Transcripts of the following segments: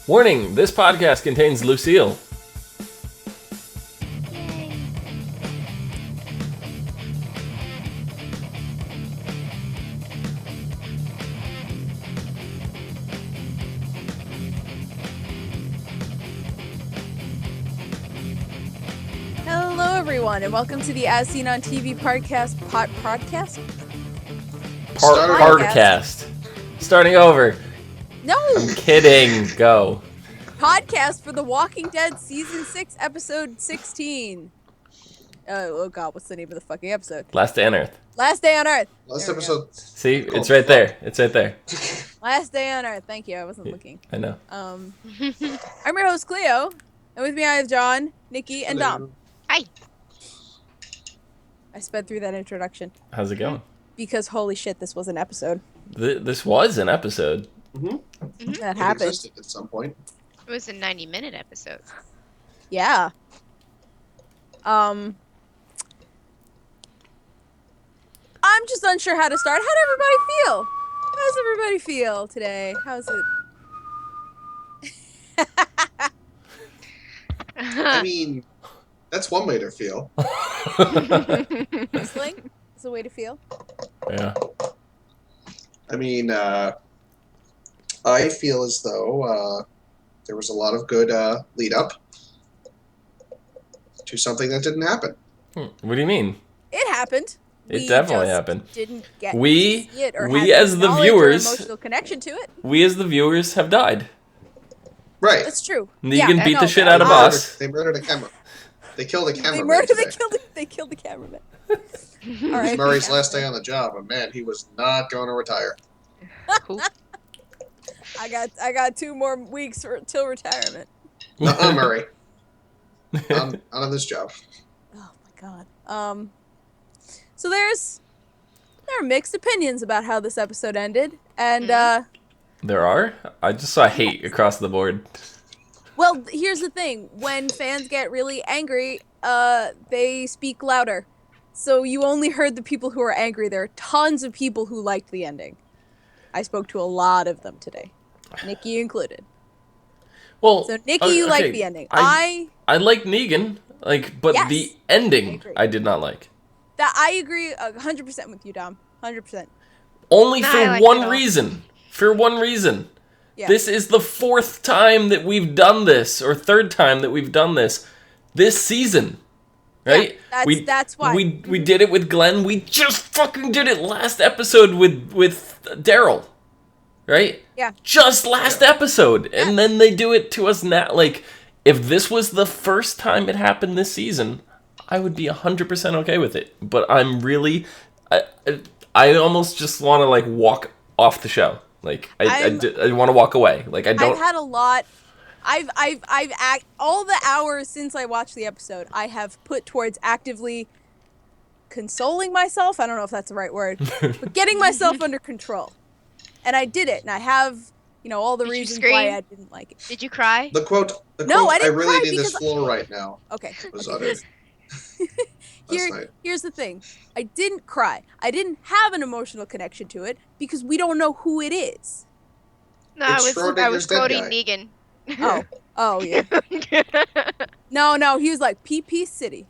Warning, this podcast contains Lucille. Hello, everyone, and welcome to the As Seen on TV podcast. Podcast. Starting over. No! I'm kidding. Go. Podcast for The Walking Dead Season 6, Episode 16. Oh god, what's the name of the fucking episode? Last Day on Earth. Last Day on Earth. Last episode. See, it's right there. It's right there. Last Day on Earth. Thank you, I wasn't looking. I know. I'm your host, Clio, and with me I have John, Nikki, and Dom. Hi. I sped through that introduction. How's it going? Because holy shit, this was an episode. This was an episode. That It happened. existed at some point. It was a 90-minute episode. Yeah. I'm just unsure how to start. How'd everybody feel? How does everybody feel today? How's it? I mean, that's one way to feel. Whistling is a way to feel. Yeah. I mean, I feel as though there was a lot of good lead up to something that didn't happen. What do you mean? It happened. It definitely happened. Didn't get We to see it or we have as the knowledge or viewers- emotional connection to it. We as the viewers have died. Right. That's true. Negan beat no, the shit that out of was- us. They murdered a camera. They killed a camera. They killed the cameraman. All right. Murray's last day on the job, and man, he was not going to retire. Cool. I got 2 more weeks till retirement. Murray. Not on this job. Oh my god. So there are mixed opinions about how this episode ended, and There are? I just saw hate across the board. well, here's the thing: when fans get really angry, they speak louder. So you only heard the people who are angry. There are tons of people who liked the ending. I spoke to a lot of them today, Nikki included. Well, So Nikki, you liked the ending. I like Negan, but Yes, the I ending agree. I did not like. agree 100% with you, Dom. 100%. Only Nah, for I like one it all. reason. For one reason. Yeah. This is the 4th time that we've done this, or 3rd time that we've done this season. Right? Yeah, that's why. We did it with Glenn. We just fucking did it last episode with Daryl. Right? Yeah. Just last episode. And then they do it to us now. If this was the first time it happened this season, I would be 100% okay with it. But I'm really... I almost just want to, walk off the show. I want to walk away. I don't... I've had a lot. All the hours since I watched the episode, I have put towards actively consoling myself. I don't know if that's the right word, but getting myself under control. And I did it, and I have, all the Did you reasons scream? why I didn't like it. Did you cry? The quote, No, I I didn't really cry need this because- floor right now, Okay. was okay, uttered last night. Here's the thing. I didn't cry. I didn't have an emotional connection to it because we don't know who it is. No, It's I Schrodinger's was dead quoting guy. Negan. Oh yeah. No, he was like PP City.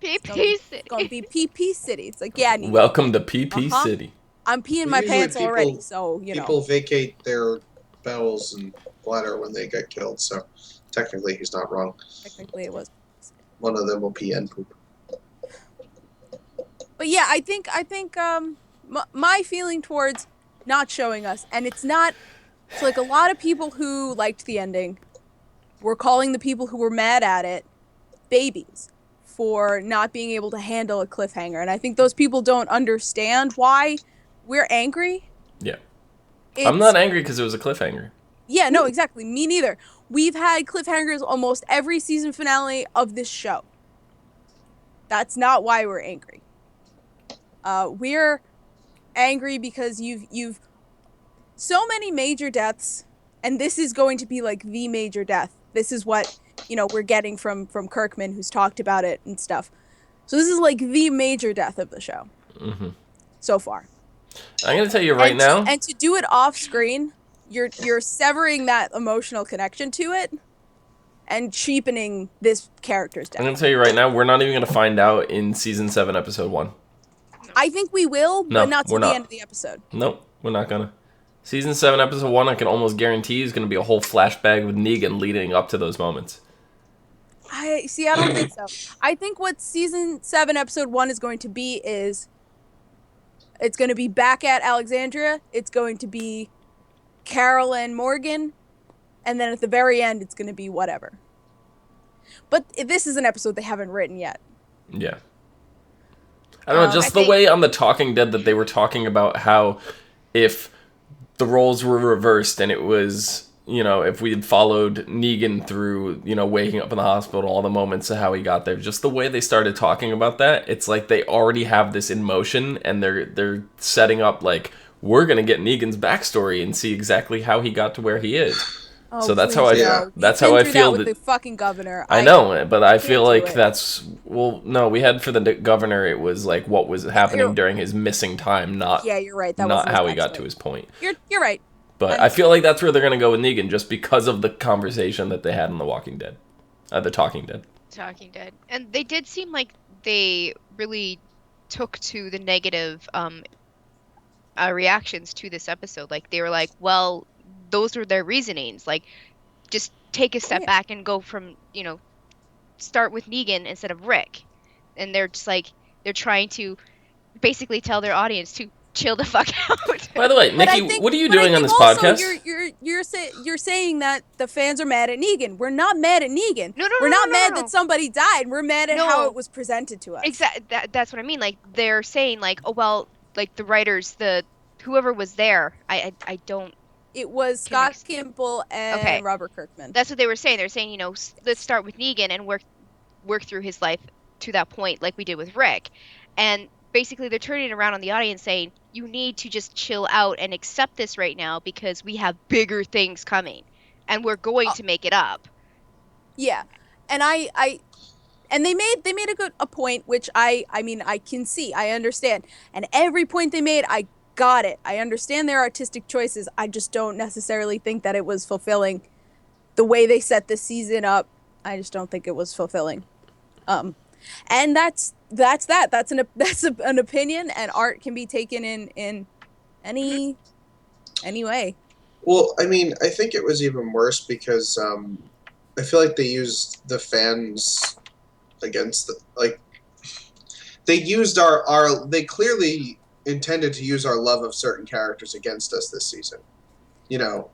PP It's gonna be PP City. It's like, yeah, Negan. Welcome to PP Uh-huh. City. I'm peeing my Usually pants people- already, so People vacate their bowels and bladder when they get killed, so technically he's not wrong. technically it was. One of them will pee and poop. But yeah, I think my feeling towards not showing us, and it's not. So a lot of people who liked the ending were calling the people who were mad at it babies for not being able to handle a cliffhanger, and I think those people don't understand why we're angry. Yeah. It's, I'm not angry because it was a cliffhanger. Yeah, no, exactly. Me neither. We've had cliffhangers almost every season finale of this show. That's not why we're angry. We're angry because you've so many major deaths, and this is going to be the major death. This is what we're getting from Kirkman, who's talked about it and stuff. So this is the major death of the show. Mm-hmm. So far. I'm gonna tell you right now. And to do it off screen, you're severing that emotional connection to it and cheapening this character's I'm death. gonna tell you right now, we're not even gonna find out in season 7, episode 1. I think we will, No, but not till we're the not. end of the episode. Nope, we're not gonna. Season 7, episode 1, I can almost guarantee is gonna be a whole flashback with Negan leading up to those moments. I don't think so. I think what season 7, episode 1 is going to be is it's going to be back at Alexandria. It's going to be Carol and Morgan, and then at the very end, it's going to be whatever. But this is an episode they haven't written yet. Yeah. I don't know, just the way on The Talking Dead that they were talking about how if the roles were reversed and it was, you know, if we had followed Negan through, you know, waking up in the hospital, all the moments of how he got there, just the way they started talking about that, it's like they already have this in motion and they're setting up like, we're going to get Negan's backstory and see exactly how he got to where he is. Oh, so that's how that's how I feel with the fucking governor. I know, but I feel like it. that's no. We had for the governor. It was like what was happening during his missing time, not you're right. That not wasn't how his he got backstory. to his point. You're right. But I feel like that's where they're gonna go with Negan, just because of the conversation that they had in The Walking Dead, The Talking Dead. Talking Dead, and they did seem like they really took to the negative reactions to this episode. Like they were like, well, those were their reasonings. Like, just take a step back and go from, you know, start with Negan instead of Rick. And they're just like, they're trying to basically tell their audience to chill the fuck out. By the way, Nikki, what are you doing on this podcast? You're saying that the fans are mad at Negan. We're not mad at Negan. We're not mad that somebody died. We're mad at how it was presented to us. Exactly. That's what I mean. Like they're saying, like, oh well, like the writers, whoever was there, I don't. It was Scott Gimple and Robert Kirkman. That's what they were saying. They're saying, you know, let's start with Negan and work through his life to that point, like we did with Rick. And basically, they're turning it around on the audience, saying, you need to just chill out and accept this right now because we have bigger things coming, and we're going to make it up. Yeah, and and they made a point, which I mean I can see, I understand, and every point they made, I got it. I understand their artistic choices. I just don't necessarily think that it was fulfilling the way they set the season up. I just don't think it was fulfilling. And that's that. That's an opinion, and art can be taken in any way. Well, I mean, I think it was even worse because I feel like they used the fans against they used they clearly intended to use our love of certain characters against us this season. You know,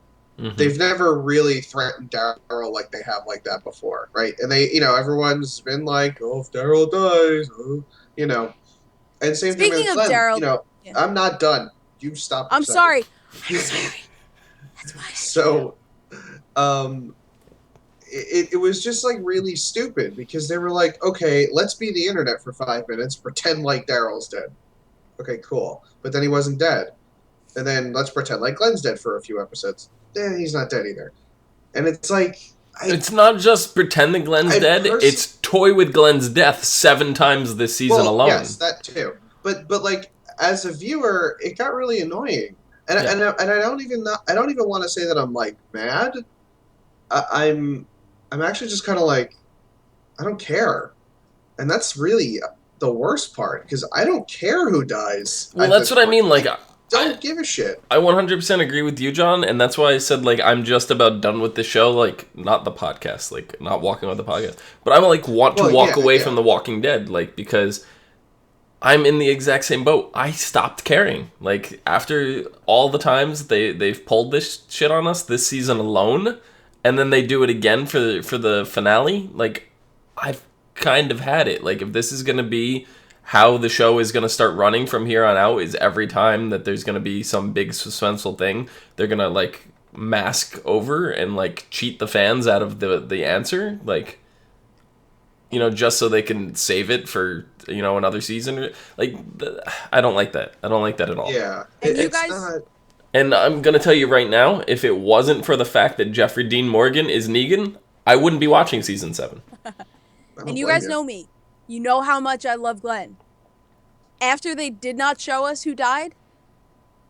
they've never really threatened Daryl like they have like that before, right? And they, you know, everyone's been like, oh, if Daryl dies, you know. And same thing with Glenn, Daryl, you know, I'm not done. You stop. I'm sorry. I'm sorry. That's why. So, it was just like really stupid because they were like, okay, let's be the internet for 5 minutes, pretend like Daryl's dead. Okay, cool. But then he wasn't dead. And then let's pretend like Glenn's dead for a few episodes. He's not dead either. And it's like... it's not just pretending Glenn's dead. It's toy with Glenn's death 7 times this season alone. Yes, that too. But like, as a viewer, it got really annoying. And I don't even want to say that I'm like mad. I'm actually just kind of like, I don't care. And that's really the worst part, because I don't care who dies. Well, that's what I mean. Like, don't give a shit. I 100% agree with you, John, and that's why I said, like, I'm just about done with the show, like, not the podcast, like, not walking on the podcast, but I like want to walk away from The Walking Dead, like, because I'm in the exact same boat. I stopped caring. Like, after all the times they've pulled this shit on us this season alone, and then they do it again for the finale, like, I've kind of had it. Like, if this is going to be how the show is going to start running from here on out, is every time that there's going to be some big suspenseful thing, they're going to, like, mask over and, like, cheat the fans out of the answer, like, you know, just so they can save it for, you know, another season. Like, I don't like that. I don't like that at all. Yeah. And you guys... And I'm going to tell you right now, if it wasn't for the fact that Jeffrey Dean Morgan is Negan, I wouldn't be watching season 7. And you guys know me. You know how much I love Glenn. After they did not show us who died,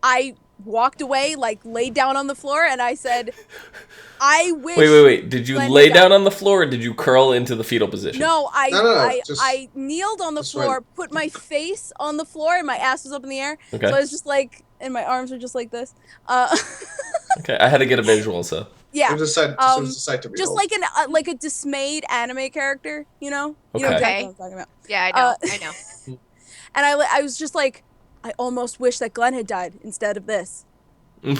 I walked away, like laid down on the floor, and I said, I wish. Wait. Did you Glenn lay had down died. on the floor, or did you curl into the fetal position? No, No, just I kneeled on the just floor, went- put my face on the floor, and my ass was up in the air. Okay. So I was just like, and my arms were just like this. Okay, I had to get a visual, so. Yeah. It was a sight to behold. Just like a dismayed anime character, you know? You know Okay. exactly what I'm talking about. Yeah, I know. I know. And I was just like, I almost wish that Glenn had died instead of this. Wow.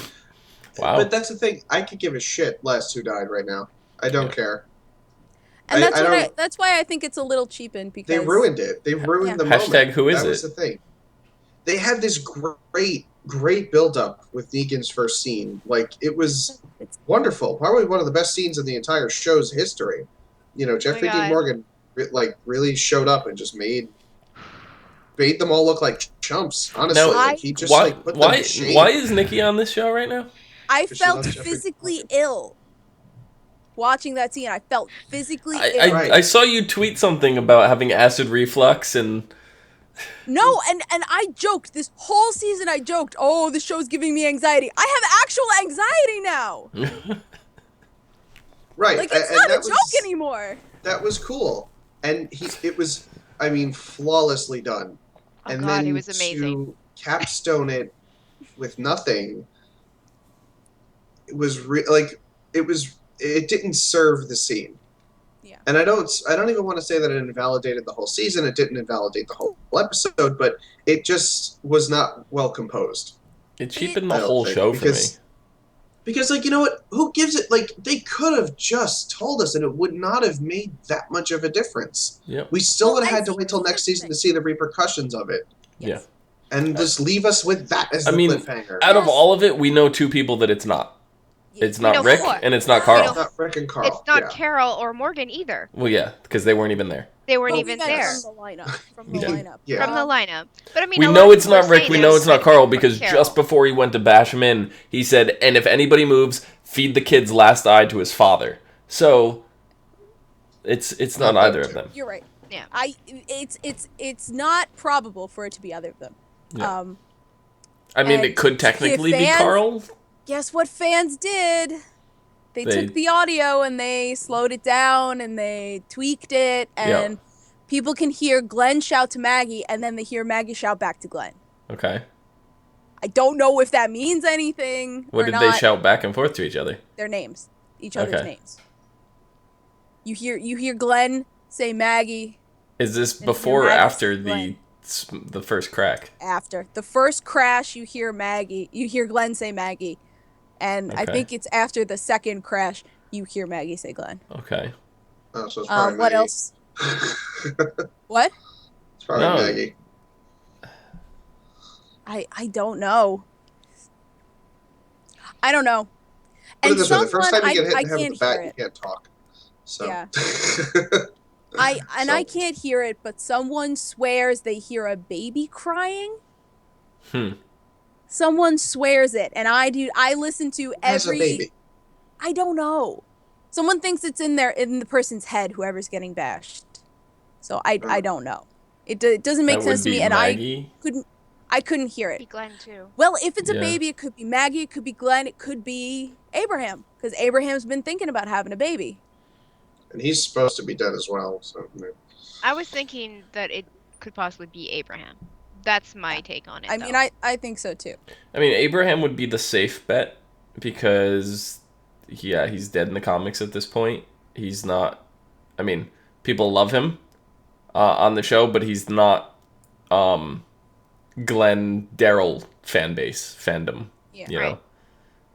But that's the thing. I could give a shit less who died right now. I don't care. And I that's why I think it's a little cheapened because They ruined it. They ruined the Hashtag moment. who is that was it? the thing. They had this great build up with Negan's first scene. Like it was wonderful. Probably one of the best scenes in the entire show's history. You know, Jeffrey Dean Morgan really showed up and just made them all look like chumps. Honestly, Now, like he just why, put them to shame. why is Nikki on this show right now? I 'Cause she felt loves Jeffrey physically Morgan. ill watching that scene. I felt physically ill. I saw you tweet something about having acid reflux and. No, and I joked this whole season. I joked, oh, this show's giving me anxiety. I have actual anxiety now. Right, Like it's and not a that joke was, anymore. That was cool, and it was, I mean, flawlessly done. Oh And God, then it was amazing. to capstone it with nothing, it was it didn't serve the scene. Yeah. And I don't even want to say that it invalidated the whole season. It didn't invalidate the whole episode, but it just was not well composed. It cheapened I the don't whole think, show for me. Because, like, you know what? Who gives it? Like, they could have just told us, and it would not have made that much of a difference. Yep. We still would have I had to think wait till that's next the season thing. to see the repercussions of it, Yes. and just leave us with that as the cliffhanger. Out of Yes. all of it, we know two people that it's not. It's We not know Rick, four. and it's not We Carl. It's not Rick and Carl. It's not yeah. Carol or Morgan either. Well, yeah, because they weren't even there. They weren't Well, even we meant there From the lineup. From the Yeah. lineup. Yeah. from the lineup. But I mean, We a lot know of it's people not are Rick, saying we it know was it's not Rick Carl, and because Carol. just before he went to bash him in, he said, and if anybody moves, feed the kid's last eye to his father. So, it's not Not either them of two. them. You're right. Yeah. It's not probable for it to be either of them. Yeah. I mean, and it could technically be fans- Carl. Guess what fans did? They They- took the audio and they slowed it down and they tweaked it, and people can hear Glenn shout to Maggie, and then they hear Maggie shout back to Glenn. Okay. I don't know if that means anything What or did not. they shout back and forth to each other? Their names, each other's Okay. names. You hear Glenn say Maggie Is this And before or Maggie after Glenn. the first crack? after the first crash. You hear Glenn say Maggie, and I Okay. think it's after the second crash you hear Maggie say Glenn. Okay. Oh, so it's probably What Maggie. else? What? It's probably No. Maggie. I don't know. I don't know. Put it And this way, the first time someone, you get hit I in the head with can't a bat, hear you it. can't talk. So. Yeah. I So- can't hear it, but someone swears they hear a baby crying. Someone swears it, and I do. I listen to As a every. baby. I don't know. Someone thinks it's in the person's head, whoever's getting bashed. So I don't know. It doesn't make That sense would to me, be and Maggie. I couldn't hear Be it. Glenn too. Well, if it's a Yeah. baby, it could be Maggie, it could be Glenn, it could be Abraham, because Abraham's been thinking about having a baby. And he's supposed to be dead as well. So I was thinking that it could possibly be Abraham. That's my take on it. I mean, though. I think so too. I mean, Abraham would be the safe bet because, yeah, he's dead in the comics at this point. He's not. I mean, people love him on the show, but he's not Glenn Daryl fandom. Yeah. You Right.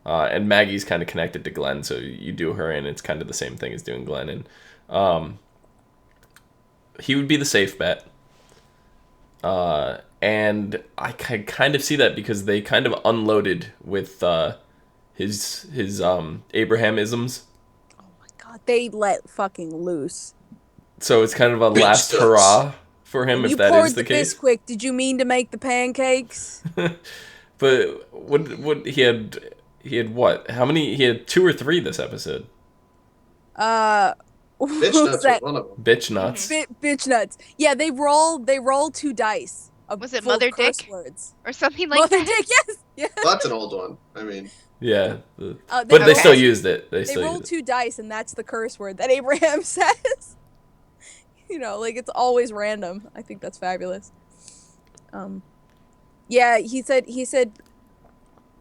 know, and Maggie's kind of connected to Glenn, so you do her in. It's kind of the same thing as doing Glenn, and he would be the safe bet. And I kind of see that because they kind of unloaded with his Abrahamisms. Oh my god, they let fucking loose. So it's kind of a Bitch last nuts. hurrah for him You if that poured is the the case. Bisquick. Did you mean to make the pancakes? But what he had what? How many? He had 2 or 3 this episode. bitch What was nuts was that? one of them. Bitch nuts. Bitch nuts. Yeah, they roll 2 dice. Was it full of Mother curse Dick? words. Or something like Mother that. Dick, yes. Yeah. Well, that's an old one. I mean, Yeah, They but they rolled- still used it. They They still roll used it. 2 dice, and that's the curse word that Abraham says. Like it's always random. I think that's fabulous. Yeah, he said,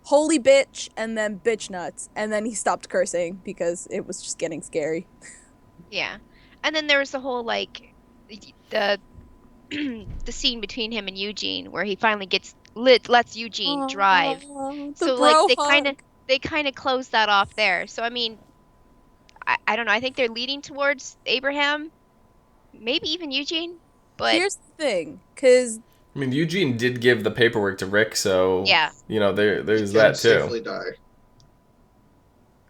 "Holy bitch," and then "bitch nuts," and then he stopped cursing because it was just getting scary. Yeah. And then there was the whole like the the scene between him and Eugene where he finally lets Eugene drive. Oh, the So like bro hug. they kind of closed that off there. So I mean, I don't know. I think they're leading towards Abraham, maybe even Eugene, but Here's the thing, because I mean, Eugene did give the paperwork to Rick, so yeah. there's he can that too. safely die.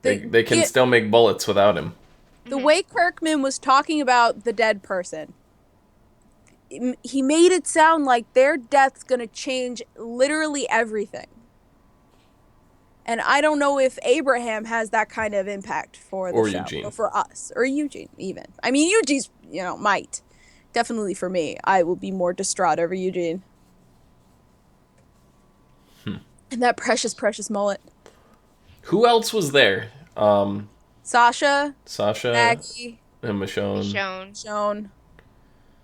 They can still make bullets without him. the Mhm. way Kirkman was talking about the dead person, he made it sound like their death's gonna change literally everything. And I don't know if Abraham has that kind of impact for the Or show, Eugene. or for us, or Eugene even. I mean, Eugene's might definitely for me. I will be more distraught over Eugene. And that precious mullet. Who else was there? Sasha, Sasha Maggie, and Michonne. Shown. Joan,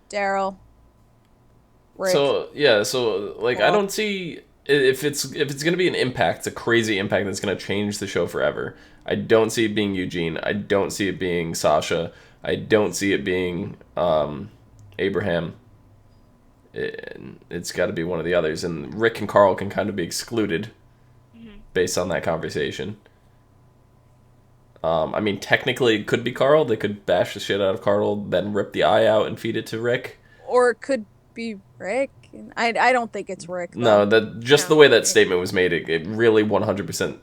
Daryl, Rick. So like I Paul. don't see if it's gonna be an impact, a crazy impact that's gonna change the show forever. I don't see it being Eugene. I don't see it being Sasha. I don't see it being Abraham. It's got to be one of the others, and Rick and Carl can kind of be excluded based on that conversation. I mean, technically, it could be Carl. They could bash the shit out of Carl, then rip the eye out and feed it to Rick. Or it could be Rick. I don't think it's Rick, No, though. the way that statement was made, it really 100%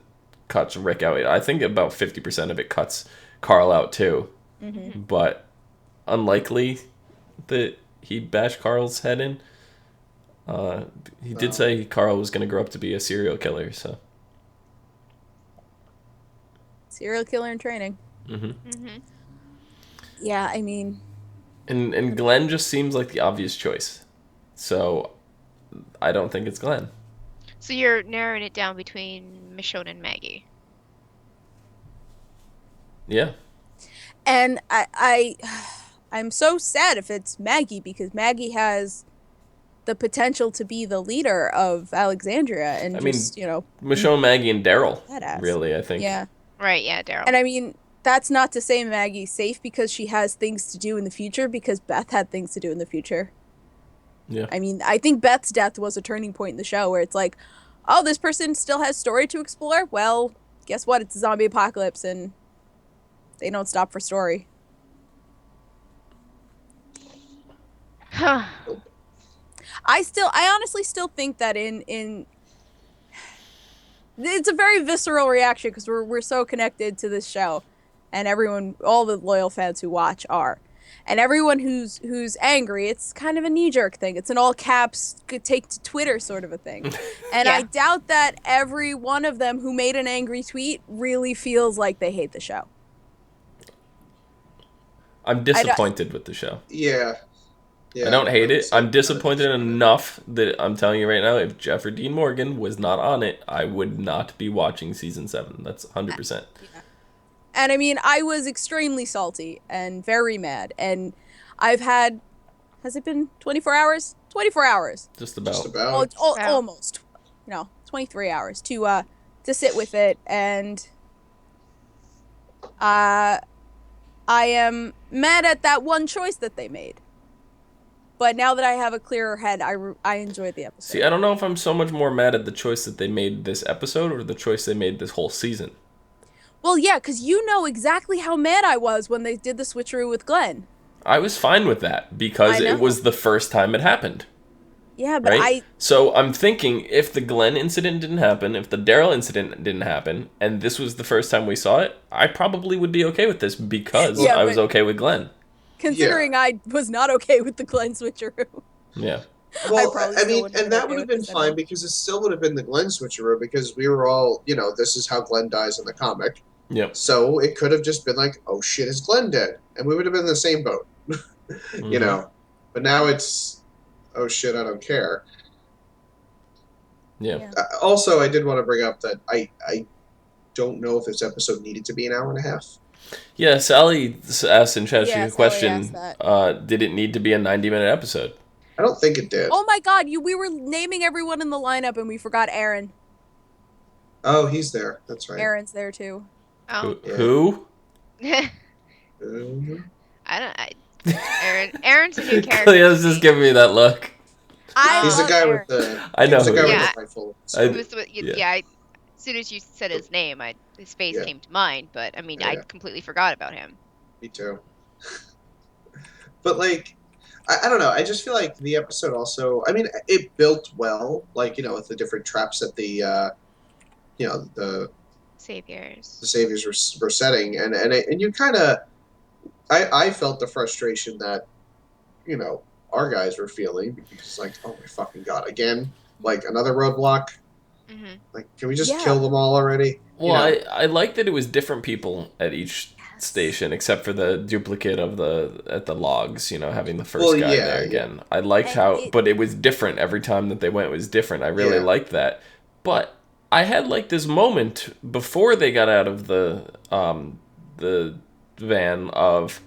cuts Rick out. I think about 50% of it cuts Carl out too. Mm-hmm. But unlikely that he'd bash Carl's head in. He did say Carl was going to grow up to be a serial killer, so. Serial killer in training. Mm-hmm. Yeah, I mean... And Glenn just seems like the obvious choice. So, I don't think it's Glenn. So you're narrowing it down between Michonne and Maggie. Yeah. And I'm so sad if it's Maggie, because Maggie has the potential to be the leader of Alexandria and Michonne, Maggie, and Daryl, badass. really, I think. Yeah. Right, yeah, Daryl. And I mean, that's not to say Maggie's safe because she has things to do in the future, because Beth had things to do in the future. Yeah. I mean, I think Beth's death was a turning point in the show where it's like, oh, this person still has story to explore? Well, guess what? It's a zombie apocalypse and they don't stop for story. Huh. I honestly still think that in it's a very visceral reaction because we're so connected to this show, and everyone, all the loyal fans who watch are, and everyone who's angry, it's kind of a knee-jerk thing. It's an all caps could take to Twitter sort of a thing. And Yeah. I doubt that every one of them who made an angry tweet really feels like they hate the show. I'm disappointed with the show. Yeah. I don't hate it. I'm disappointed enough. enough that I'm telling you right now, if Jeffrey Dean Morgan was not on it, I would not be watching season 7. That's 100%. Yeah. And I mean, I was extremely salty and very mad. And I've had, has it been 24 hours? 24 hours. Just about. Well, almost. 23 hours to sit with it. And I am mad at that one choice that they made. But now that I have a clearer head, I enjoyed the episode. See, I don't know if I'm so much more mad at the choice that they made this episode or the choice they made this whole season. Well, yeah, because you know exactly how mad I was when they did the switcheroo with Glenn. I was fine with that because it was the first time it happened. Yeah, but right? So I'm thinking if the Glenn incident didn't happen, if the Daryl incident didn't happen, and this was the first time we saw it, I probably would be okay with this because I was okay with Glenn. Considering I was not okay with the Glenn switcheroo. Yeah. Well, I mean, and that would have been fine because it still would have been the Glenn switcheroo because we were all, this is how Glenn dies in the comic. Yep. So it could have just been like, oh shit, is Glenn dead? And we would have been in the same boat. Mm-hmm. But now it's oh shit, I don't care. Yeah. Also, I did want to bring up that I don't know if this episode needed to be an hour and a half. Yeah, Sally asked in ChatGPT a Sally asked question, that. did it need to be a 90-minute episode? I don't think it did. Oh my god, we were naming everyone in the lineup and we forgot Aaron. Oh, he's there. That's right. Aaron's there too. Oh. Yeah. Who? Mhm. Aaron's a new character. Cleo's to just me. giving me that look. I He's the love guy Aaron. with the. I know He's the who guy he with is. the rifle. I- It was yeah. as soon as you said his name, his face Yeah. came to mind. But I mean, I Yeah. completely forgot about him. Me too. But like, I don't know. I just feel like the episode also. I mean, it built well. Like with the different traps that the the Saviors. saviors were setting, and you kind of. I felt the frustration that our guys were feeling because it's like, oh my fucking god, again, like another roadblock. Mm-hmm. Like, can we just Yeah. kill them all already? Well, I like that it was different people at each station, except for the duplicate of at the logs, having the first guy there again. I liked but it was different every time that they went. It was different. I really liked that. But I had like this moment before they got out of the van of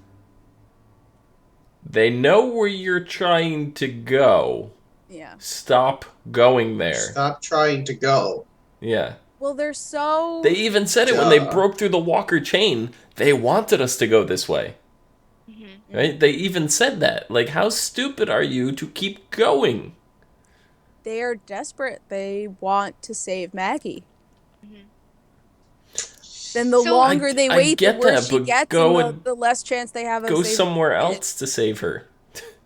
they know where you're trying to go. Yeah. Stop going there. Stop trying to go. Yeah. Well, they're so. They even said it when they broke through the Walker chain. They wanted us to go this way. Mm-hmm. Right? They even said that. Like, how stupid are you to keep going? They are desperate. They want to save Maggie. Mm-hmm. Then the longer they wait, the worse she gets, and the less chance they have of go saving somewhere her. else to save her.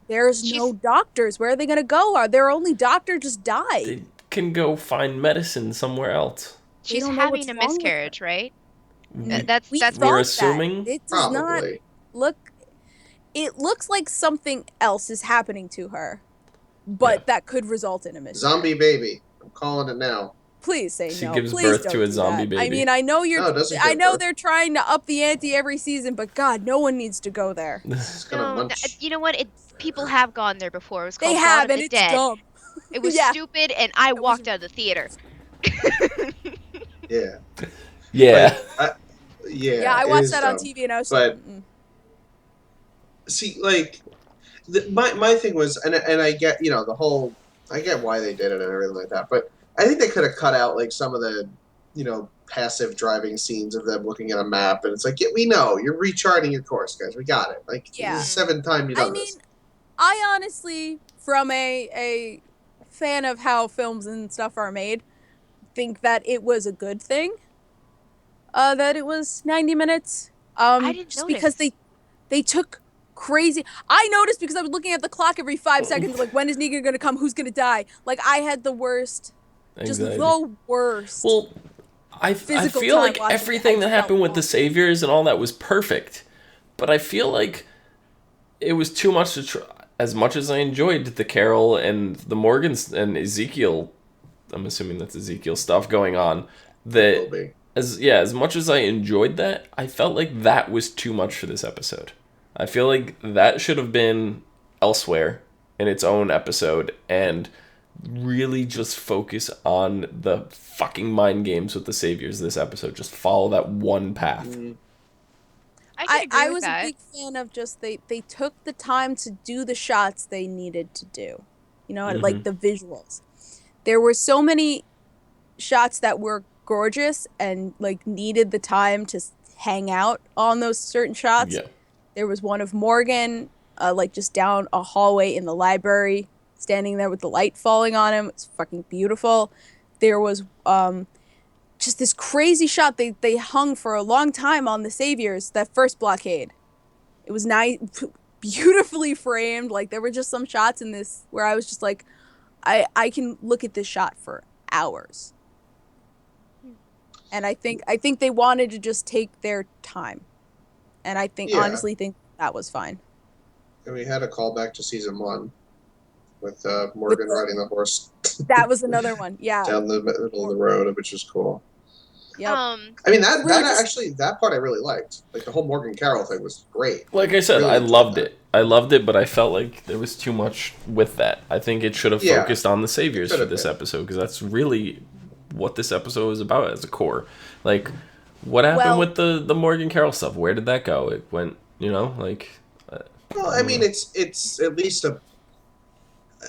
There's no doctors. Where are they going to go? Their only doctor just died. They can go find medicine somewhere else. She's having a miscarriage, right? That's we're assuming. It does not look. It looks like something else is happening to her, but that could result in a miscarriage. Zombie baby. I'm calling it now. Please say no. She gives Please birth to a zombie baby. I mean, I know I know birth. they're trying to up the ante every season, but God, no one needs to go there. You know what? People have gone there before. It was called They have, Dawn of and the it's Dead. dumb. It was stupid, and I walked out of the theater. Yeah. Yeah. Yeah. I watched that on TV, and I was like, see, like, my thing was, and I get, the whole, I get why they did it and everything like that, but I think they could have cut out, like, some of the, passive driving scenes of them looking at a map, and it's like, yeah, we know, you're recharting your course, guys, we got it. Like, this is the 7th time you've done this. I honestly, from a fan of how films and stuff are made, think that it was a good thing that it was 90 minutes. I didn't just notice. because they took crazy. I noticed because I was looking at the clock every 5 seconds, like, when is Negan gonna come? Who's gonna die? Like, I had the worst, Anxiety. just the worst. Well, I feel like everything that happened with the Saviors and all that was perfect, but I feel like it was too much to try. As much as I enjoyed the Carol and the Morgans and Ezekiel, I'm assuming that's Ezekiel stuff going on, that as much as I enjoyed that, I felt like that was too much for this episode. I feel like that should have been elsewhere in its own episode and really just focus on the fucking mind games with the Saviors this episode. Just follow that one path. I was a big fan of just they took the time to do the shots they needed to do. Like the visuals. There were so many shots that were gorgeous and like needed the time to hang out on those certain shots. Yeah. There was one of Morgan like just down a hallway in the library, standing there with the light falling on him. It's fucking beautiful. There was just this crazy shot they hung for a long time on the Saviors, that first blockade. It was nice, beautifully framed. Like, there were just some shots in this where I was just like, I can look at this shot for hours. And I think they wanted to just take their time. And I honestly think that was fine. And we had a callback to season 1 with Morgan riding the horse. That was another one, yeah. Down the middle of the road, which was cool. Yep. I mean, We were just- actually, that part I really liked. Like, the whole Morgan Carroll thing was great. Like I said, Really I enjoyed loved that. it. I loved it, but I felt like there was too much with that. I think it should have Yeah, focused on the saviors could for have this been. episode, because that's really what this episode is about as a core. Like, what happened Well- with the Morgan Carroll stuff? Where did that go? It went, like... Well, I mean, it's at least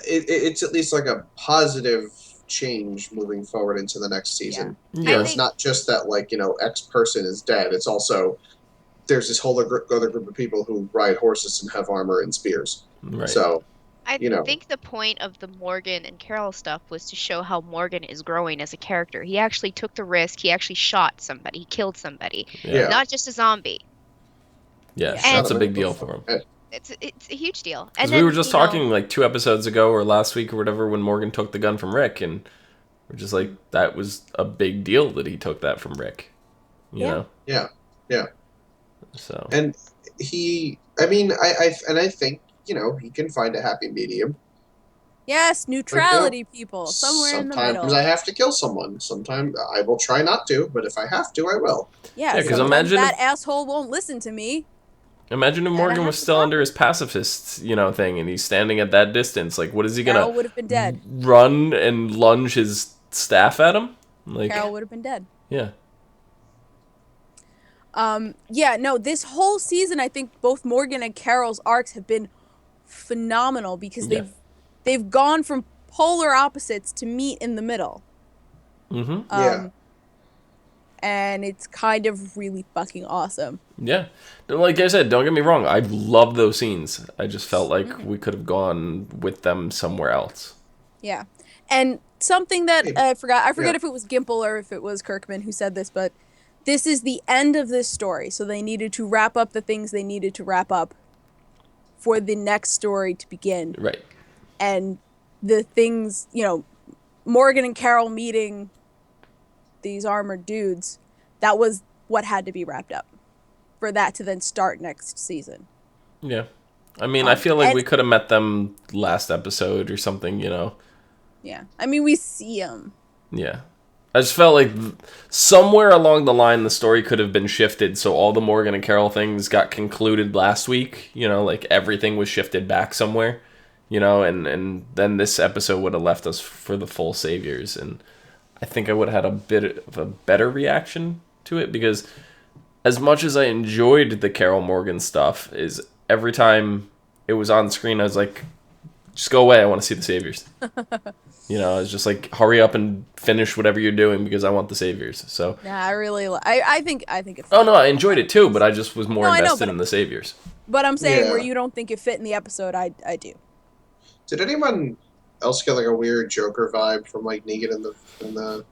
it's at least like a positive change moving forward into the next season. Yeah. You know, I it's think- not just that, like, X person is dead. It's also there's this whole other group of people who ride horses and have armor and spears. Right. So I you know. think the point of the Morgan and Carol stuff was to show how Morgan is growing as a character. He actually took the risk. He actually shot somebody. He killed somebody. Yeah. Not just a zombie. Yeah, Yeah. that's a And- big deal for him. It's a huge deal. And Because then, we were just you know, talking like 2 episodes ago or last week or whatever when Morgan took the gun from Rick, and we're just like, that was a big deal that he took that from Rick. You Yeah. know? Yeah. So. And I think, he can find a happy medium. Yes, neutrality, people. Somewhere in the Sometimes middle. I have to kill someone. Sometimes I will try not to, but if I have to, I will. Yeah, Yeah, 'cause sometimes imagine that if- asshole won't listen to me. Imagine if Morgan have was to still talk. under his pacifist, thing, and he's standing at that distance. Like, what is he Carol gonna would have been dead. run and lunge his staff at him? Like, Carol would have been dead. yeah, Yeah, no, this whole season, I think both Morgan and Carol's arcs have been phenomenal because Yeah. they've gone from polar opposites to meet in the middle. mm-hmm, Yeah. And it's kind of really fucking awesome. yeah. Like I said, don't get me wrong. I love those scenes. I just felt like we could have gone with them somewhere else. Yeah. And something that Hey, I forget yeah. if it was Gimple or if it was Kirkman who said this, but this is the end of this story. So they needed to wrap up the things they needed to wrap up for the next story to begin. Right. And the things, Morgan and Carol meeting these armored dudes, that was what had to be wrapped up for that to then start next season. Yeah. I mean, I feel like and- we could have met them last episode or something, Yeah. I mean, we see them. Yeah. I just felt like somewhere along the line the story could have been shifted so all the Morgan and Carol things got concluded last week, like everything was shifted back somewhere, and then this episode would have left us for the full Saviors, and I think I would have had a bit of a better reaction to it, because as much as I enjoyed the Carol Morgan stuff, is every time it was on screen I was like, just go away, I want to see the Saviors. It's just like, hurry up and finish whatever you're doing because I want the Saviors. So, Yeah, I really I think it's oh no, I enjoyed it too, but I just was more No, I know, invested but- in the Saviors. But I'm saying Yeah. where you don't think it fit in the episode, I do. Did anyone else get like a weird Joker vibe from like Negan in the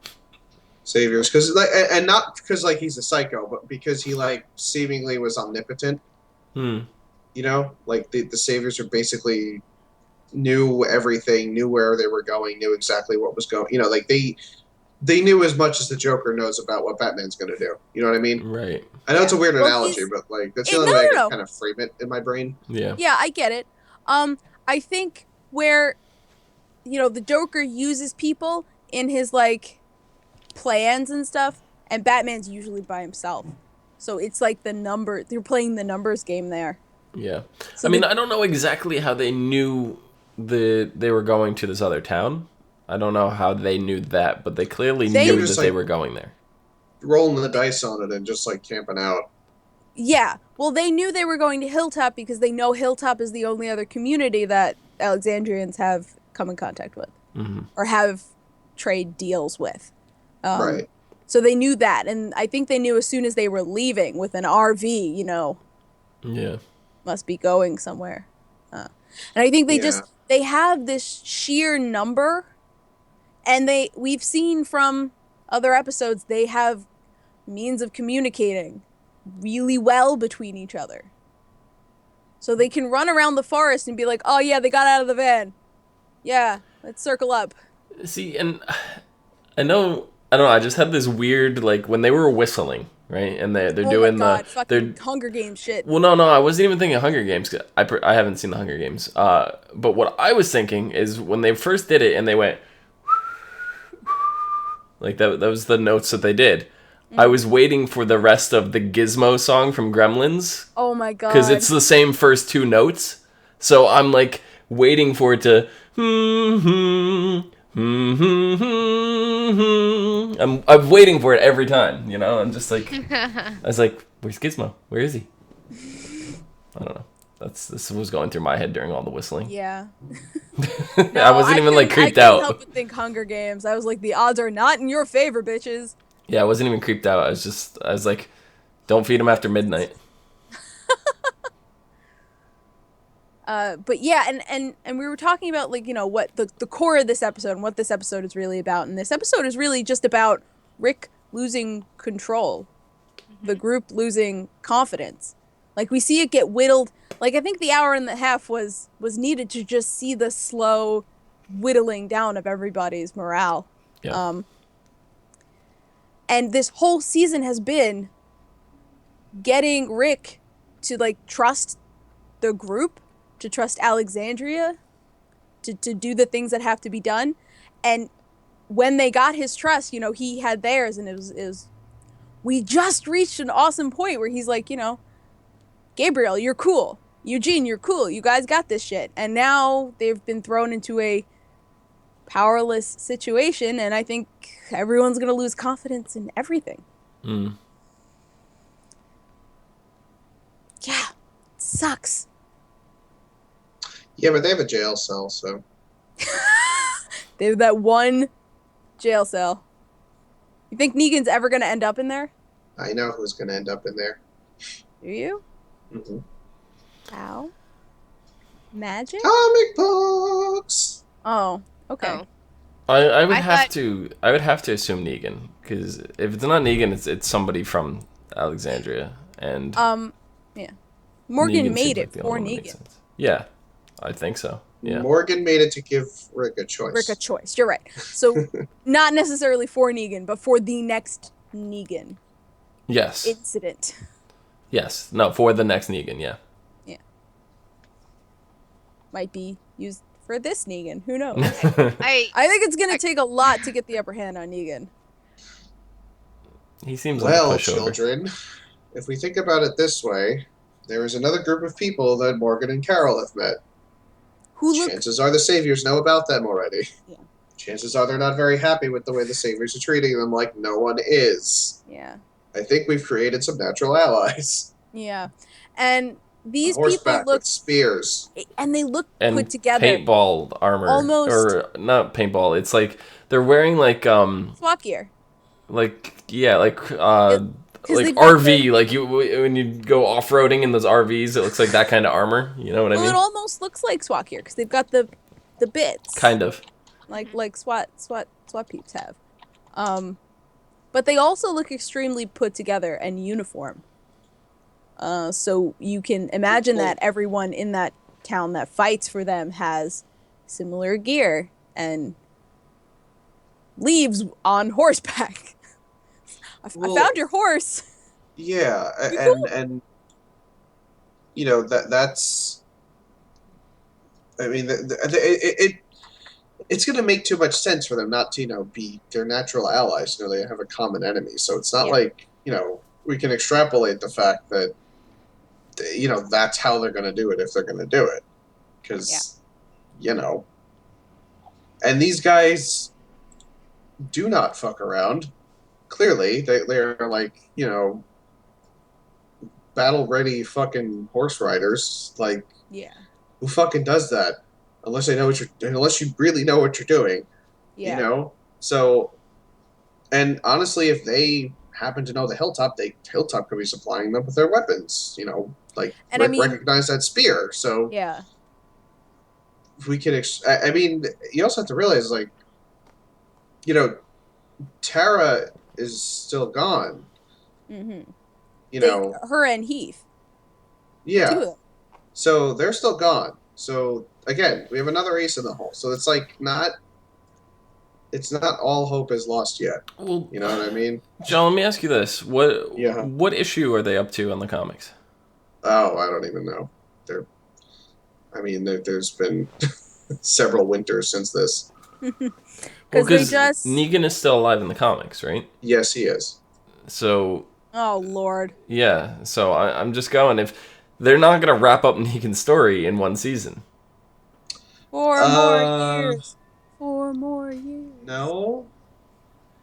Saviors? Because and not because like he's a psycho, but because he like seemingly was omnipotent. Like the Saviors are basically knew everything, knew where they were going, knew exactly what was going. Like they knew as much as the Joker knows about what Batman's going to do. You know what I mean? Right. I know it's a weird Well, analogy, he's- but like that's the Eh, only no, way I no, can no. kind of frame it in my brain. Yeah. Yeah, I get it. I think where the Joker uses people in his like plans and stuff, and Batman's usually by himself. So it's like they're playing the numbers game there. Yeah. So I mean, the- I don't know exactly how they knew they were going to this other town. I don't know how they knew that, but they clearly They- knew Just that they like- were going there. Rolling the dice on it and just like camping out. Yeah. Well, they knew they were going to Hilltop because they know Hilltop is the only other community that Alexandrians have come in contact with or have trade deals with. Right. So they knew that, and I think they knew as soon as they were leaving with an RV, Yeah. must be going somewhere. And I think they Yeah. they have this sheer number, and we've seen from other episodes they have means of communicating really well between each other. So they can run around the forest and be like, "Oh yeah, they got out of the van. Yeah, let's circle up." See, and I don't know, I just had this weird, like, when they were whistling, right? And they're Oh doing my God, they're fucking Hunger Games shit. Well, no, I wasn't even thinking Hunger Games. 'Cause I haven't seen the Hunger Games. But what I was thinking is when they first did it and they went like that was the notes that they did. I was waiting for the rest of the Gizmo song from Gremlins. Oh my god. Because it's the same first two notes. So I'm like waiting for it to. I'm waiting for it every time, you know? I'm just like. I was like, where's Gizmo? Where is he? I don't know. This was going through my head during all the whistling. Yeah. I wasn't even like creeped I out. couldn't help but think Hunger Games. I was like, the odds are not in your favor, bitches. Yeah, I wasn't even creeped out. I was like, don't feed him after midnight. But yeah, and we were talking about, like, you know, what the core of this episode and what this episode is really about. And this episode is really just about Rick losing control, the group losing confidence. Like, we see it get whittled. Like, I think the hour and a half was needed to just see the slow whittling down of everybody's morale. Yeah. And this whole season has been getting Rick to, like, trust the group, to trust Alexandria, to do the things that have to be done. And when they got his trust, you know, he had theirs, and it was we just reached an awesome point where he's like, you know, Gabriel, you're cool. Eugene, you're cool. You guys got this shit. And now they've been thrown into a powerless situation, and I think everyone's going to lose confidence in everything. Mm. Yeah. It sucks. Yeah, but they have a jail cell, so. They have that one jail cell. You think Negan's ever going to end up in there? I know who's going to end up in there. Do you? Mm-hmm. How? Magic? Comic books! Oh, okay. Oh. I would I have thought- to. I would have to assume Negan, because if it's not Negan, it's somebody from Alexandria, and Yeah. Morgan Negan made seems it like the for only one that makes Negan. sense. Yeah, I think so. Yeah. Morgan made it to give Rick a choice. Rick a choice. You're right. So, not necessarily for Negan, but for the next Negan Yes. incident. Yes. No, for the next Negan. Yeah. Yeah. Might be used for this Negan. Who knows? I I think it's gonna take a lot to get the upper hand on Negan. He seems like a Well, pushover. children, if we think about it this way, there is another group of people that Morgan and Carol have met. Who look? Chances are the Saviors know about them already. Yeah. Chances are they're not very happy with the way the Saviors are treating them, like no one is. Yeah. I think we've created some natural allies. Yeah. And these people Horseback look, with spears. and they look And put together. paintball armor, Almost- or not paintball. It's like they're wearing like SWAT gear. yeah, like 'Cause like they've got RV, like you when you go off roading in those RVs, it looks like that kind of armor. You know what I Well, it mean? almost looks like SWAT gear because they've got the bits. Kind of. like SWAT peeps have. But they also look extremely put together and uniform. So you can imagine that everyone in that town that fights for them has similar gear and leaves on horseback. I Well- found your horse. Yeah, Pretty and you know that's. I mean, it's going to make too much sense for them not to be their natural allies. They have a common enemy, so it's not Yeah. like we can extrapolate the fact that that's how they're going to do it if they're going to do it, because and these guys do not fuck around. Clearly, they're like battle ready fucking horse riders. Like, Yeah. who fucking does that? Unless you really know what you're doing. Yeah. So, and honestly, if they happen to know the Hilltop could be supplying them with their weapons. Like And Rick I mean- recognized that spear. So Yeah. if we can, I mean, you also have to realize, like, Tara is still gone. Mm-hmm. You Her and Heath. yeah. Two of them. So they're still gone. So again, we have another ace in the hole. So it's like it's not all hope is lost yet. Well, You know what I mean? John, let me ask you this: Yeah. what issue are they up to on the comics? Oh, I don't even know. There's been several winters since this. Because Well, they just. Negan is still alive in the comics, right? Yes, he is. So Oh Lord. yeah, so I'm just going, if they're not gonna wrap up Negan's story in one season. 4 more years. 4 more years. No,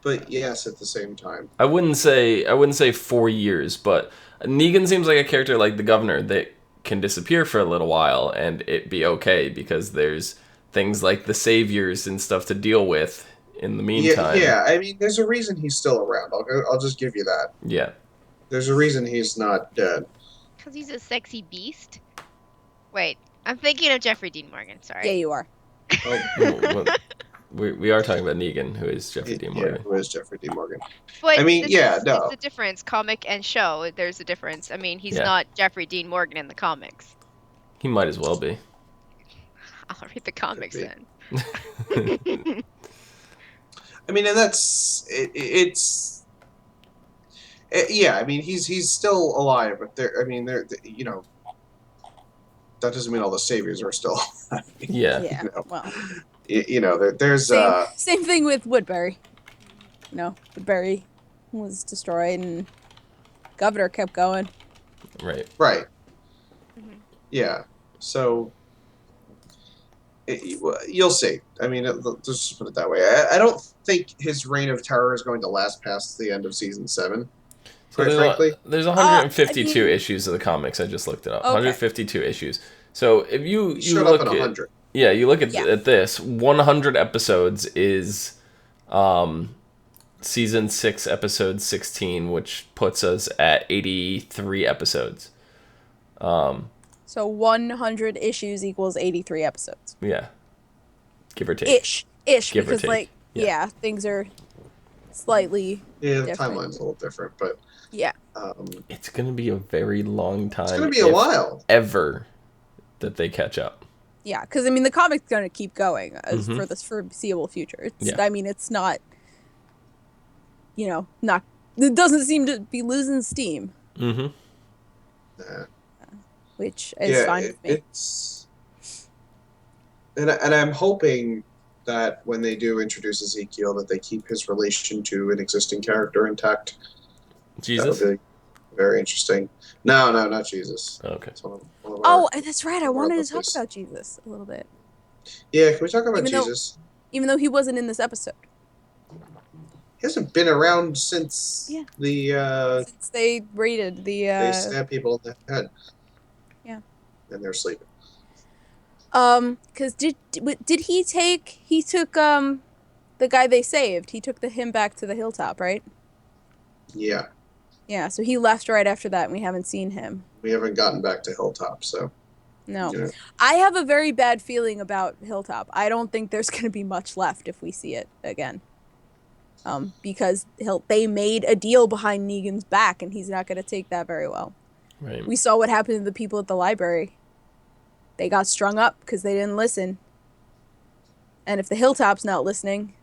but yes, at the same time. I wouldn't say 4 years, but Negan seems like a character like the governor that can disappear for a little while and it be okay because there's things like the saviors and stuff to deal with in the meantime. Yeah. I mean, there's a reason he's still around. I'll just give you that. Yeah. There's a reason he's not dead. Because he's a sexy beast? Wait, I'm thinking of Jeffrey Dean Morgan, sorry. Yeah, you are. Well, we are talking about Negan, who is Jeffrey Dean Morgan. Yeah, who is Jeffrey Dean Morgan? But I mean, no. no. It's the difference, comic and show. There's a difference. I mean, he's Yeah. not Jeffrey Dean Morgan in the comics. He might as well be. I'll read the comics be. then. I mean, and that's yeah. I mean, he's still alive, but they're you know, that doesn't mean all the saviors are still alive. Yeah. Yeah. You know, Well, you know there's same thing with Woodbury. You know, Woodbury was destroyed and Governor kept going. Right. right. Mhm. Yeah. So you'll see. I mean, let's just put it that way. I don't think his reign of terror is going to last past the end of season 7. So Quite frankly, there's 152 I mean- issues of the comics. I just looked it up. Okay. 152 issues. So if you showed look up at at 100. yeah, you look at, Yeah. at this 100 episodes is season 6 episode 16, which puts us at 83 episodes. So 100 issues equals 83 episodes. Yeah, give or take. Ish, Give or because take. like Yeah. things are slightly Yeah, the different. timeline's a little different, but yeah. It's gonna be a very long time. it's going to be a if while. ever that they catch up. Yeah, because I mean the comic's gonna keep going as Mhm. for the foreseeable future. It's Yeah. I mean it's not, not it doesn't seem to be losing steam, Mm-hmm. Yeah. which is fine with me. It's and I'm hoping that when they do introduce Ezekiel, that they keep his relation to an existing character intact. Jesus. That would be very interesting. No, not Jesus. Okay. It's one of our- Oh, that's right. I one of wanted the to talk place. about Jesus a little bit, Yeah, can we talk about Even though- Jesus? even though he wasn't in this episode. He hasn't been around since Yeah. the Since they raided the they stab people in the head. Yeah. And they're sleeping. because did he took the guy they saved, he took him back to the hilltop, right? Yeah. Yeah, so he left right after that and we haven't seen him. We haven't gotten back to Hilltop, so No. you know. I have a very bad feeling about Hilltop. I don't think there's going to be much left if we see it again. Because they made a deal behind Negan's back, and he's not going to take that very well. Right. We saw what happened to the people at the library. They got strung up because they didn't listen. And if the Hilltop's not listening,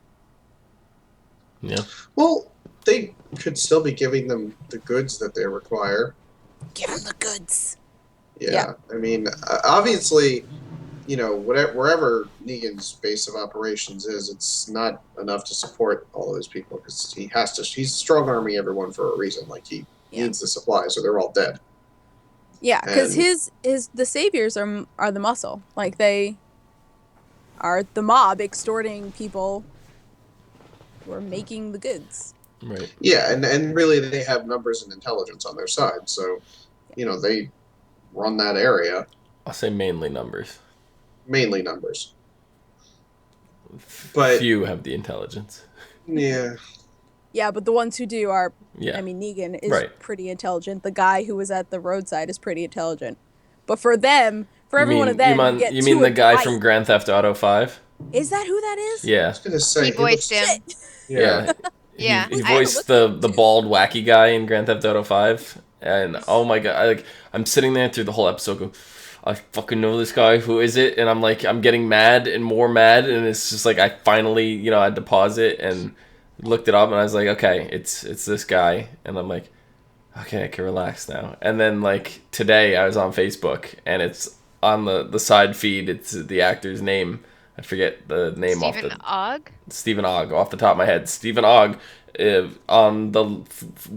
Yeah. Well, they could still be giving them the goods that they require. give them the goods. Yeah. I mean, obviously, wherever Negan's base of operations is, it's not enough to support all those people because he's strong-arming everyone for a reason. Like, he needs the supplies or they're all dead. Yeah, because And- the saviors are the muscle. Like, they are the mob extorting people who are making the goods. Right. Yeah, and really they have numbers and intelligence on their side, so, they run that area. I'll say mainly numbers. Mainly numbers. But- few have the intelligence. Yeah. Yeah, but the ones who do are, Yeah. I mean, Negan is Right. pretty intelligent. The guy who was at the roadside is pretty intelligent. But for them, for every one of them, you mean the guy from Grand Theft Auto 5? Is that who that is? Yeah. I was gonna say He voiced looks- him. Yeah. Yeah. He I voiced looked the at him, too. bald wacky guy in Grand Theft Auto 5, and oh my god, I'm sitting there through the whole episode going, I fucking know this guy. Who is it? And I'm getting mad and more mad, and it's just like I finally I had to pause it and looked it up, and I was like, okay, it's this guy, and I'm like, okay, I can relax now. And then today I was on Facebook, and it's on the side feed. It's the actor's name. I forget the name Stephen Ogg? Stephen Ogg off the top of my head. Stephen Ogg on the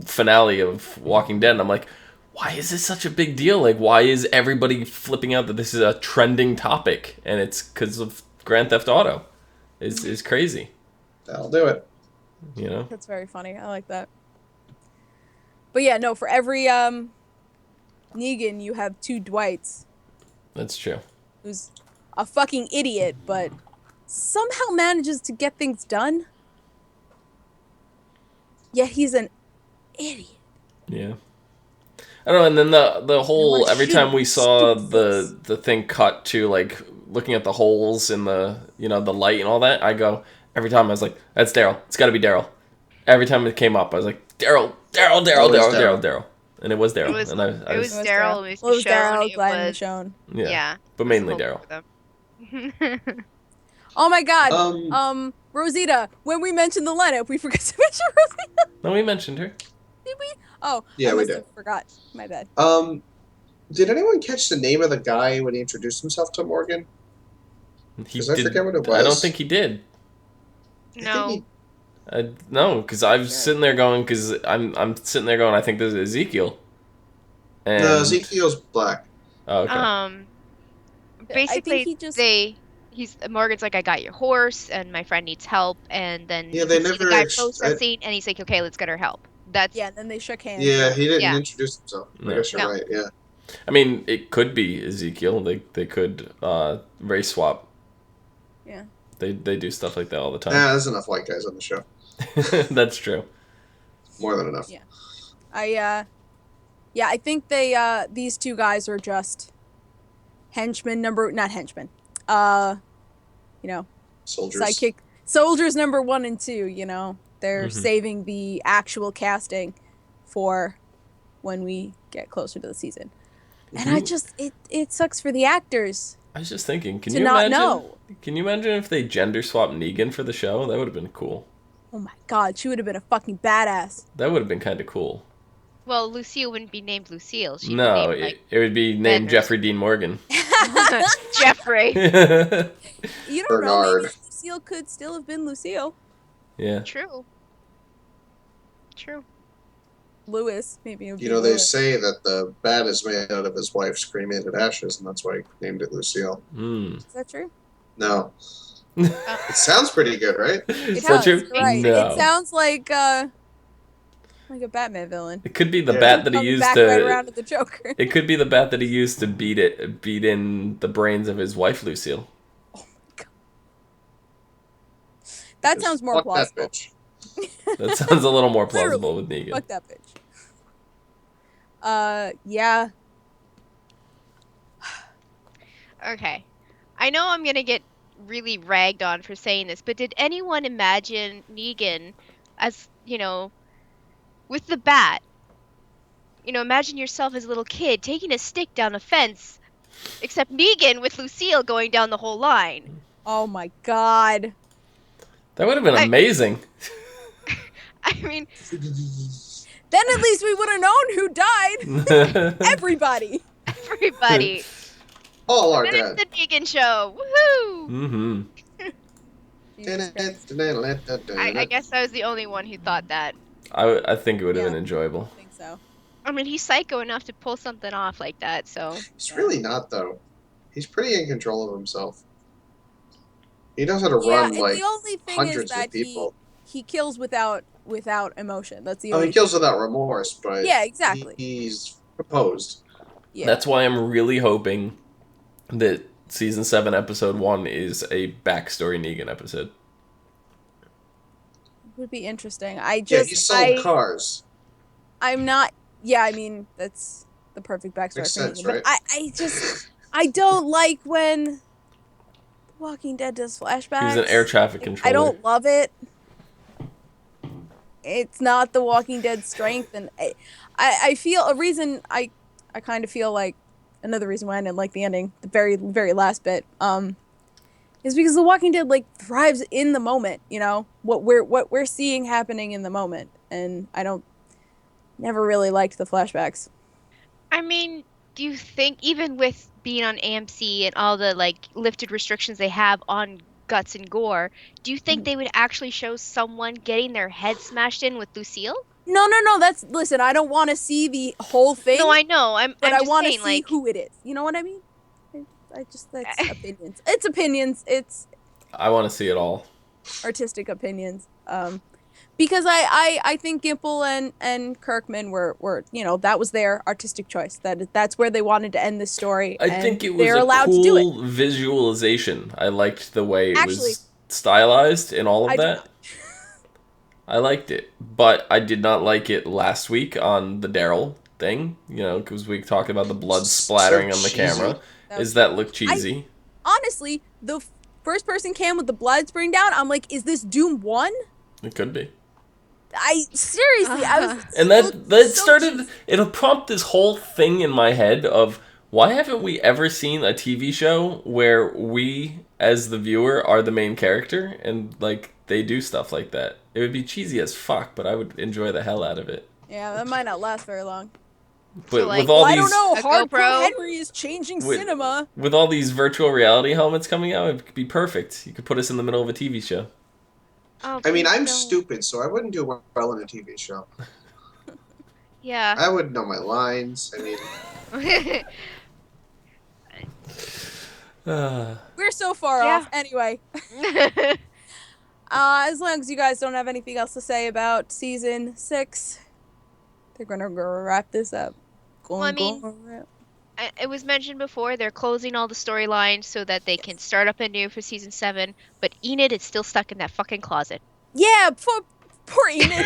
finale of Walking Dead. And I'm like, why is this such a big deal? Like, why is everybody flipping out that this is a trending topic? And it's because of Grand Theft Auto. Is crazy. That'll do it. You know? That's very funny. I like that. But yeah, no, for every Negan, you have 2 Dwights. That's true. Who's a fucking idiot, but somehow manages to get things done. Yet he's an idiot. Yeah. I don't know, and then the whole, every time we saw stupid the thing cut to, like, looking at the holes in the, you know, the light and all that, I go, every time I was like, that's Daryl. It's gotta be Daryl. Every time it came up, I was like, Daryl. And it was Daryl. It was Daryl. It was Daryl. It was Michonne. Glenn, Michonne. Yeah. But mainly Daryl. Oh my god. Rosita. When we mentioned the lineup, we forgot to mention Rosita. No, we mentioned her. Did we? Oh, Yeah, I we must did. have forgot. My bad. Did anyone catch the name of the guy when he introduced himself to Morgan? Because I forget what it was. I don't think he did. No. No, because I'm sitting there going, I'm sitting there going, I think this is Ezekiel. And... No, Ezekiel's black. Oh, okay. Basically, Morgan's like, I got your horse, and my friend needs help, and then Yeah, they see never the guy processing, and he's like, okay, let's get her help. That's and then they shook hands. Yeah, he didn't Yeah. introduce himself. I No. guess you're right. Yeah. I mean, it could be Ezekiel. They could race swap. Yeah. They do stuff like that all the time. Nah, there's enough white guys on the show. That's true. More than enough. Yeah. I think these 2 guys are just not henchmen. You know, Soldiers. sidekick soldiers number 1 and 2, you know. They're saving the actual casting for when we get closer to the season. And I just it sucks for the actors. I was just thinking, can To you not imagine? know. Can you imagine if they gender swapped Negan for the show? That would have been cool. Oh my god, she would have been a fucking badass. That would have been kind of cool. Well, Lucille wouldn't be named Lucille. She'd No, be named, it would be named Benders. Jeffrey Dean Morgan. Jeffrey. You don't know, Bernard. maybe Lucille could still have been Lucille. Yeah. True. Lewis, maybe. It would You be know, they Lewis. say that the bat is made out of his wife's cremated ashes, and that's why he named it Lucille. Is that true? No. It sounds pretty good, right? Is It that does, true? right. No. It sounds like a Batman villain. It could be the Yeah. bat that he Coming used back to. right around to the Joker. It could be the bat that he used to beat in the brains of his wife Lucille. That Just sounds more fuck plausible. That bitch. That sounds a little more plausible Literally, with Negan. Fuck that bitch. Yeah. Okay. I know I'm gonna get really ragged on for saying this, but did anyone imagine Negan as, you know, with the bat? You know, imagine yourself as a little kid taking a stick down a fence, except Negan with Lucille going down the whole line. Oh my god. That would have been amazing. I mean, Then at least we would have known who died. Everybody. everybody. All are And dead. it's the Negan show. Woohoo! Mm-hmm. Jesus Christ. I guess I was the only one who thought that. I think it would have Yeah. been enjoyable. I think so. I mean, he's psycho enough to pull something off like that, so. He's really not, though. He's pretty in control of himself. He knows how to Yeah, run and like the only thing is hundreds that of people. he kills without emotion. That's the Oh, only he kills without remorse, but Yeah, exactly. he's proposed. Yeah. That's why I'm really hoping that season 7, episode 1 is a backstory Negan episode. would be interesting. Yeah, he sold cars. I'm not. Yeah, I mean that's the perfect backstory Makes for sense, Negan. right? But I don't like when Walking Dead does flashbacks. He's an air traffic controller. I don't love it. It's not the Walking Dead strength, and I feel a reason I kind of feel like another reason why I didn't like the ending, the very very last bit, is because the Walking Dead like thrives in the moment. You know what we're seeing happening in the moment, and I never really liked the flashbacks. I mean, do you think even with being on AMC and all the like lifted restrictions they have on guts and gore, do you think they would actually show someone getting their head smashed in with Lucille? No. Listen, I don't want to see the whole thing. No, I know. But I'm I just want to saying, see like, who it is. You know what I mean? That's opinions. It's opinions. It's I want to see it all. artistic opinions. Because I think Gimple and Kirkman were that was their artistic choice. That's where they wanted to end this story. I and think it was they're a allowed to do it. cool visualization. I liked the way it Actually, was stylized and all of I do that. not. I liked it, but I did not like it last week on the Daryl thing. Because we talked about the blood splattering on the cheesy. camera. Does that look cheesy? Honestly, the first person cam with the blood spraying down, I'm like, is this Doom 1? It could be. I was And that started. It'll prompt this whole thing in my head of why haven't we ever seen a TV show where we, as the viewer, are the main character and like they do stuff like that? It would be cheesy as fuck, but I would enjoy the hell out of it. Yeah, that might not last very long. But So, like, with all I these, don't know. a Hardcore GoPro? Henry is changing cinema. with all these virtual reality helmets coming out, it could be perfect. You could put us in the middle of a TV show. Oh, I mean, please I'm don't. stupid, so I wouldn't do well in a TV show. Yeah. I wouldn't know my lines. I mean, We're so far Yeah. off. Anyway, as long as you guys don't have anything else to say about season 6, they're gonna wrap this up. Well, I mean, it was mentioned before, they're closing all the storylines so that they can start up anew for season 7, but Enid is still stuck in that fucking closet. yeah, poor Enid.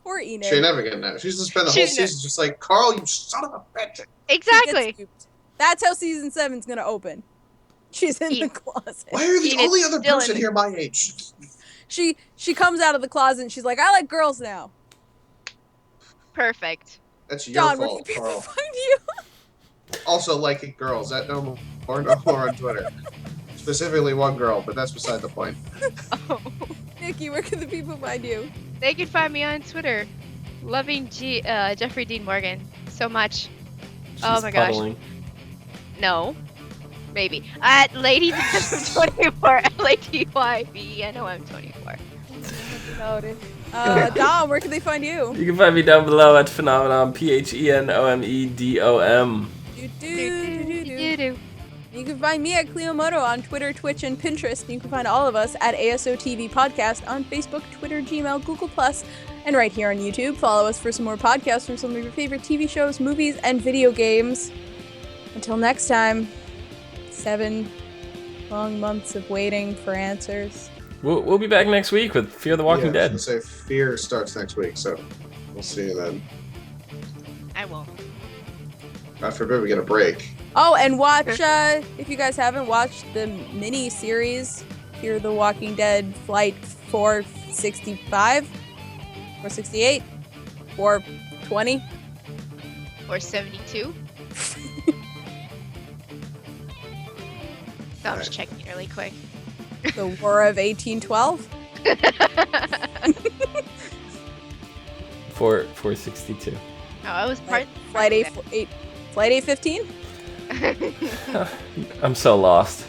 Poor Enid. she's never gonna know. She's gonna spend the whole She's season just like, Carl, you son of a bitch. She gets Exactly. scooped. That's how season 7's gonna open. She's in the Enid. closet. Why are the Enid's only other still person in- here my age? She comes out of the closet and she's like, I like girls now. Perfect. That's your John, where can fault, people Carl. find you? Also liking girls. That no more on Twitter. Specifically one girl, but that's beside the point. Oh. Nikki, where can the people find you? They can find me on Twitter. Loving Jeffrey Dean Morgan so much. Oh She's my gosh. puddling. No. Maybe. At Lady 24. LADYB. I know I'm 24. Dom, where can they find you? You can find me down below at Phenomenon, PHENOMEDOM. Do. You can find me at Clio Moto on Twitter, Twitch, and Pinterest. You can find all of us at ASOTV Podcast on Facebook, Twitter, Gmail, Google+, and right here on YouTube. Follow us for some more podcasts from some of your favorite TV shows, movies, and video games. Until next time, 7 long months of waiting for answers. We'll be back next week with Fear the Walking Yeah, I Dead. was gonna say Fear starts next week, so we'll see you then. I won't. God forbid we get a break. Oh, and watch, if you guys haven't watched the mini-series, Fear the Walking Dead Flight 465, 468, 420. Or 72. So I'm just checking really quick. The War of 1812. 462. Oh, I was part. Flight 815. I'm so lost.